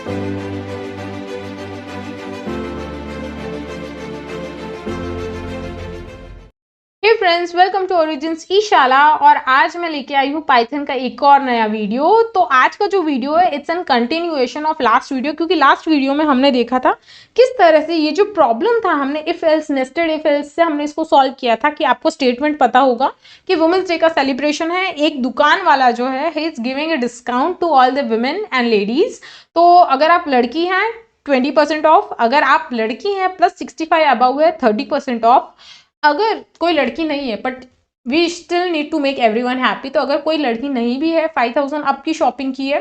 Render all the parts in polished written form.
Hey friends, welcome to origins e शाला। और आज मैं लेके आई हूँ पाइथन का एक और नया वीडियो। तो आज का जो वीडियो है it's an continuation of last video, क्योंकि लास्ट वीडियो में हमने देखा था किस तरह से ये जो प्रॉब्लम था हमने if else nested if else से हमने इसको सॉल्व किया था। कि आपको स्टेटमेंट पता होगा कि वुमेन्स डे का सेलिब्रेशन है, एक दुकान वाला जो है he is giving a discount to all the women and ladies. तो अगर आप लड़की हैं 20% ऑफ, अगर आप लड़की हैं प्लस 65 अबव है 30% ऑफ। अगर कोई लड़की नहीं है but we still need to make everyone happy, तो अगर कोई लड़की नहीं भी है 5000 अप की शॉपिंग की है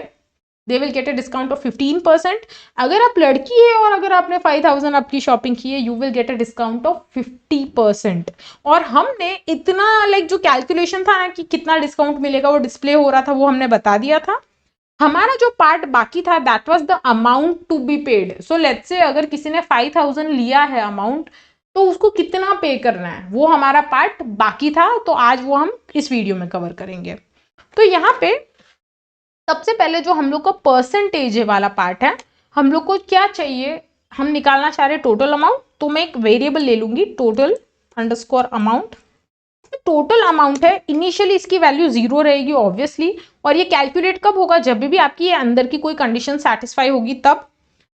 they will get a discount of 15%। अगर आप लड़की है और अगर आपने 5000 अप की शॉपिंग की है you will get a discount of 50%। और हमने इतना जो कैलकुलेशन था ना कि कितना डिस्काउंट मिलेगा वो डिस्प्ले हो रहा था, वो हमने बता दिया था। हमारा जो पार्ट बाकी था that was the amount to be paid. So let's say अगर किसी ने 5000 लिया है अमाउंट, तो उसको कितना पे करना है वो हमारा पार्ट बाकी था। तो आज वो हम इस वीडियो में कवर करेंगे। तो यहाँ पे सबसे पहले जो हम लोग का परसेंटेज वाला पार्ट है, हम लोग को क्या चाहिए, हम निकालना चाह रहे टोटल अमाउंट। तो मैं एक वेरिएबल ले लूंगी total underscore amount. Total amount है, इनिशियली इसकी वैल्यू 0 रहेगी ऑब्वियसली। और ये कैलकुलेट कब होगा, जब भी आपकी ये अंदर की कोई कंडीशन सेटिस्फाई होगी तब,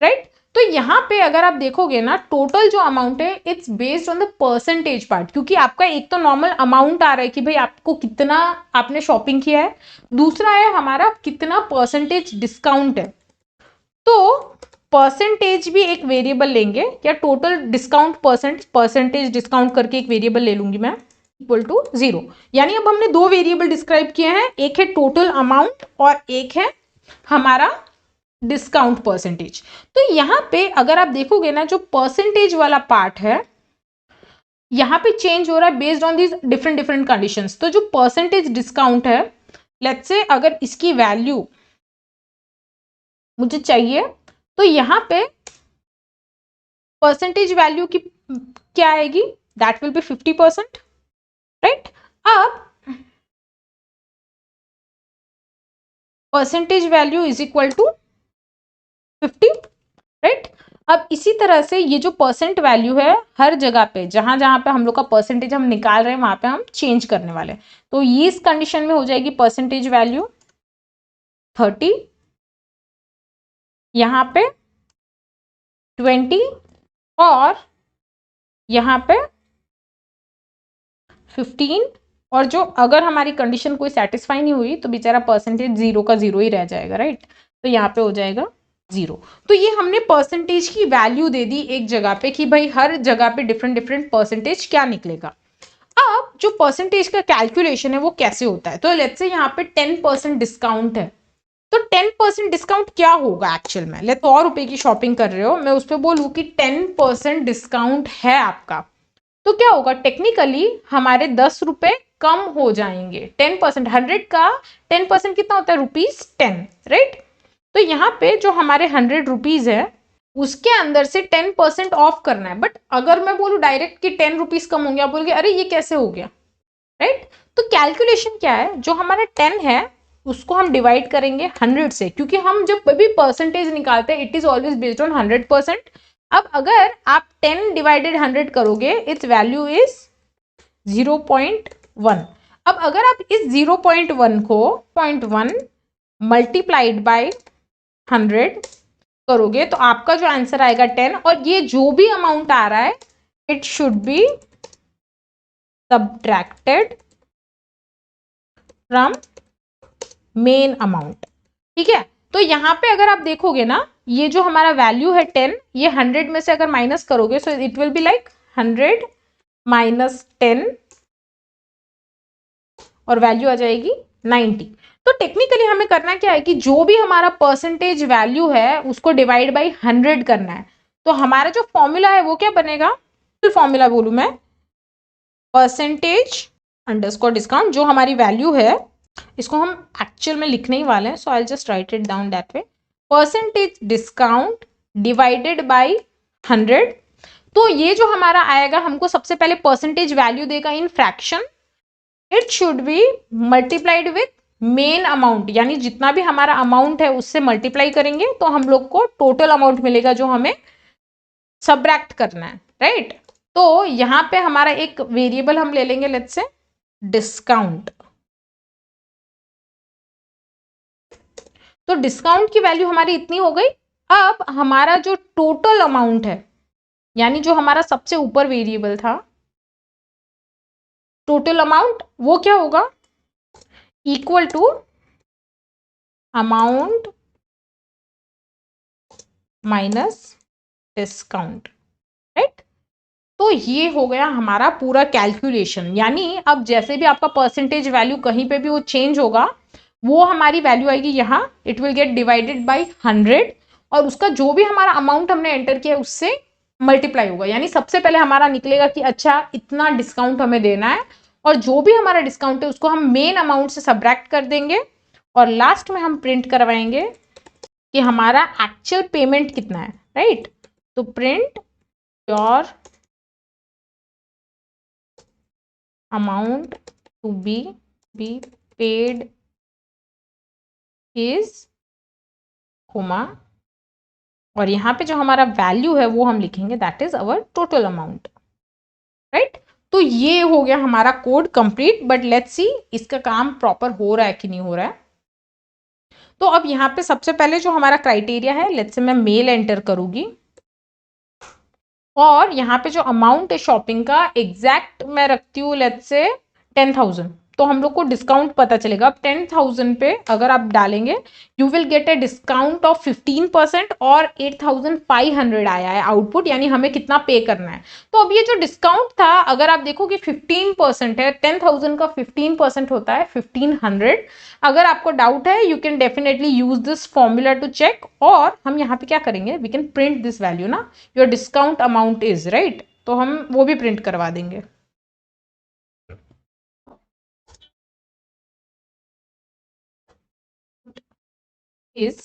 राइट। तो यहाँ पे अगर आप देखोगे ना टोटल जो अमाउंट है it's based on the percentage part, क्योंकि आपका एक तो नॉर्मल अमाउंट आ रहा है कि भाई आपको कितना आपने शॉपिंग किया है, दूसरा है हमारा कितना परसेंटेज डिस्काउंट है। तो परसेंटेज भी एक वेरिएबल लेंगे, या टोटल डिस्काउंट परसेंटेज डिस्काउंट करके एक वेरिएबल ले लूंगी मैं इक्वल टू 0। यानी अब हमने दो वेरिएबल डिस्क्राइब किए हैं, एक है टोटल अमाउंट और एक है हमारा डिस्काउंट परसेंटेज। तो यहां पे अगर आप देखोगे ना जो परसेंटेज वाला पार्ट है यहां पे चेंज हो रहा है based on these different conditions. तो जो परसेंटेज डिस्काउंट है लेट्स से अगर इसकी वैल्यू मुझे चाहिए, तो यहां पे परसेंटेज वैल्यू की क्या आएगी, दैट विल बी 50%, राइट। अब percentage value is equal to 50, right. अब इसी तरह से ये जो परसेंट वैल्यू है हर जगह पे जहां जहां पे हम लोग का परसेंटेज हम निकाल रहे हैं वहां पे हम चेंज करने वाले हैं। तो ये इस कंडीशन में हो जाएगी परसेंटेज वैल्यू 30, यहां पे 20 और यहां पे 15। और जो अगर हमारी कंडीशन कोई सेटिस्फाई नहीं हुई तो बेचारा परसेंटेज 0 का 0 ही रह जाएगा, राइट। तो यहाँ पे हो जाएगा 0। तो ये हमने परसेंटेज की वैल्यू दे दी एक जगह पे कि भाई हर जगह पे डिफरेंट परसेंटेज क्या निकलेगा। अब जो परसेंटेज का कैलकुलेशन है वो कैसे होता है, तो लेट्स से यहाँ पे 10% डिस्काउंट है। तो 10% डिस्काउंट क्या होगा एक्चुअल में, लेट्स 100 रुपए की शॉपिंग कर रहे हो, मैं उस पर बोलूँ कि 10% डिस्काउंट है आपका, तो क्या होगा टेक्निकली हमारे 10 रुपए कम हो जाएंगे। 10% 100 का 10% कितना होता है, ₹10, राइट। तो यहाँ पे जो हमारे 100 रुपीज है उसके अंदर से 10% ऑफ करना है। बट अगर मैं बोलूँ डायरेक्ट कि 10 रुपीज कम होंगे, आप बोलोगे अरे ये कैसे हो गया, राइट। तो कैलकुलेशन क्या है, जो हमारा 10 है उसको हम डिवाइड करेंगे 100 से, क्योंकि हम जब भी परसेंटेज निकालते हैं it is always based on 100%। अब अगर आप 10 डिवाइडेड 100 करोगे इट्स वैल्यू इज 0.1। अब अगर आप इस 0.1 को 0.1 मल्टीप्लाइड बाय 100 करोगे तो आपका जो आंसर आएगा 10। और ये जो भी अमाउंट आ रहा है it should be subtracted from main amount, ठीक है। तो यहां पे अगर आप देखोगे ना ये जो हमारा वैल्यू है 10, ये 100 में से अगर माइनस करोगे so it will be like 100 minus 10 और वैल्यू आ जाएगी 90। तो टेक्निकली हमें करना क्या है कि जो भी हमारा परसेंटेज वैल्यू है उसको डिवाइड बाई 100 करना है। तो हमारा जो फॉर्मूला है वो क्या बनेगा, फॉर्मूला बोलूं मैं परसेंटेज अंडरस्कोर डिस्काउंट, जो हमारी वैल्यू है इसको हम एक्चुअल में लिखने ही वाले हैं, so I just write it down that way, percentage discount divided by 100। तो ये जो हमारा आएगा हमको सबसे पहले परसेंटेज वैल्यू देगा in fraction, it should be multiplied with main amount यानी जितना भी हमारा अमाउंट है उससे मल्टीप्लाई करेंगे तो हम लोग को टोटल अमाउंट मिलेगा जो हमें सब्ट्रैक्ट करना है, राइट। तो यहां पे हमारा एक वेरिएबल हम ले लेंगे, लेट्स से डिस्काउंट। तो डिस्काउंट की वैल्यू हमारी इतनी हो गई। अब हमारा जो टोटल अमाउंट है यानी जो हमारा सबसे ऊपर वेरिएबल था टोटल अमाउंट, वो क्या होगा, equal to amount minus discount, right. तो ये हो गया हमारा पूरा कैलकुलेशन। यानी अब जैसे भी आपका परसेंटेज वैल्यू कहीं पे भी वो चेंज होगा वो हमारी वैल्यू आएगी यहाँ, it will get divided by 100 और उसका जो भी हमारा अमाउंट हमने एंटर किया उससे मल्टीप्लाई होगा। यानी सबसे पहले हमारा निकलेगा कि अच्छा इतना डिस्काउंट हमें देना है और जो भी हमारा डिस्काउंट है उसको हम मेन अमाउंट से सब्ट्रैक्ट कर देंगे और लास्ट में हम प्रिंट करवाएंगे कि हमारा एक्चुअल पेमेंट कितना है, राइट। तो print your amount to be paid is comma और यहाँ पे जो हमारा वैल्यू है वो हम लिखेंगे that is our total amount, right. तो ये हो गया हमारा code complete. But let's see इसका काम प्रॉपर हो रहा है कि नहीं हो रहा है। तो अब यहाँ पे सबसे पहले जो हमारा क्राइटेरिया है, लेट्स से मैं मेल एंटर करूंगी और यहाँ पे जो अमाउंट है शॉपिंग का एग्जैक्ट मैं रखती हूँ लेट्स से 10,000। तो हम लोग को डिस्काउंट पता चलेगा। अब 10,000 पे अगर आप डालेंगे you will get a discount of 15% और 8,500 आया है आउटपुट, यानी हमें कितना पे करना है। तो अब ये जो डिस्काउंट था अगर आप देखो कि 15% है, 10,000 का 15% होता है 1,500। अगर आपको डाउट है you can definitely use this formula to check और हम यहाँ पे क्या करेंगे, we can print this value ना, your discount amount is, right. तो हम वो भी प्रिंट करवा देंगे। इज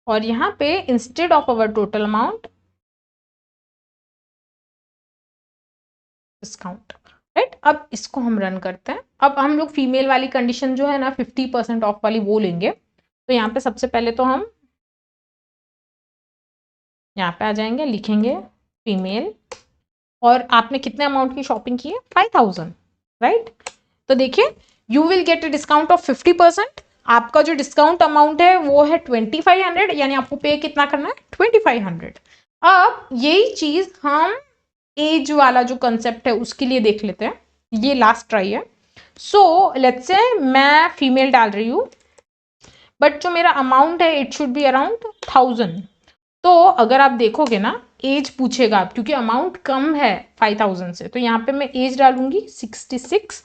और यहाँ पे instead of our total amount discount, right. अब इसको हम रन करते हैं। अब हम लोग फीमेल वाली कंडीशन जो है ना 50% ऑफ वाली वो लेंगे। तो यहाँ पे सबसे पहले तो हम यहाँ पे आ जाएंगे, लिखेंगे फीमेल और आपने कितने अमाउंट की शॉपिंग की है 5,000, राइट। तो देखिए you will get a discount of 50%। आपका जो डिस्काउंट अमाउंट है वो है 2,500 यानी आपको पे कितना करना है 2,500। अब यही चीज हम एज वाला जो कंसेप्ट है उसके लिए देख लेते हैं। ये लास्ट ट्राई है। सो लेट्स से मैं फीमेल डाल रही हूँ बट जो मेरा अमाउंट है इट शुड बी अराउंड 1,000। तो अगर आप देखोगे ना एज पूछेगा आप, क्योंकि अमाउंट कम है 5,000 से, तो यहाँ पे मैं एज डालूंगी 66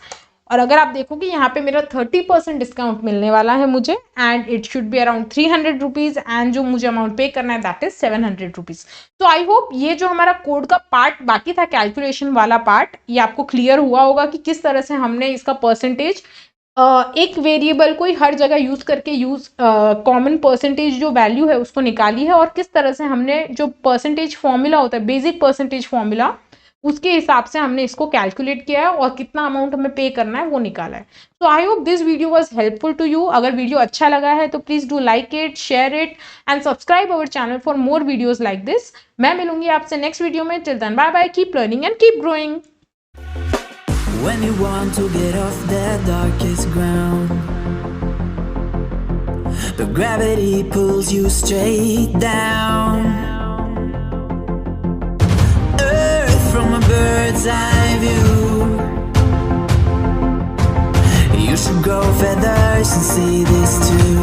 और अगर आप देखोगे यहाँ पे मेरा 30% डिस्काउंट मिलने वाला है मुझे and it should be around 300 rupees and जो मुझे अमाउंट पे करना है दैट इज 700 रुपीज। तो आई होप ये जो हमारा कोड का पार्ट बाकी था कैलकुलेशन वाला पार्ट, ये आपको क्लियर हुआ होगा कि किस तरह से हमने इसका परसेंटेज एक वेरिएबल को ही हर जगह यूज करके कॉमन परसेंटेज जो वैल्यू है उसको निकाली है और किस तरह से हमने जो परसेंटेज फॉर्मूला होता है बेसिक परसेंटेज फॉर्मूला उसके हिसाब से हमने इसको कैलकुलेट किया है और कितना अमाउंट हमें पे करना है वो निकाला है। तो I hope this video was helpful to you. अगर वीडियो अच्छा लगा है तो please do like it, share it and subscribe our channel for more videos like this. मैं मिलूंगी आपसे नेक्स्ट वीडियो में। Till then bye bye, keep learning and keep growing. When you want to get off that darkest ground, but gravity pulls you straight down. Earth from a bird's eye view. You should grow feathers and see this too.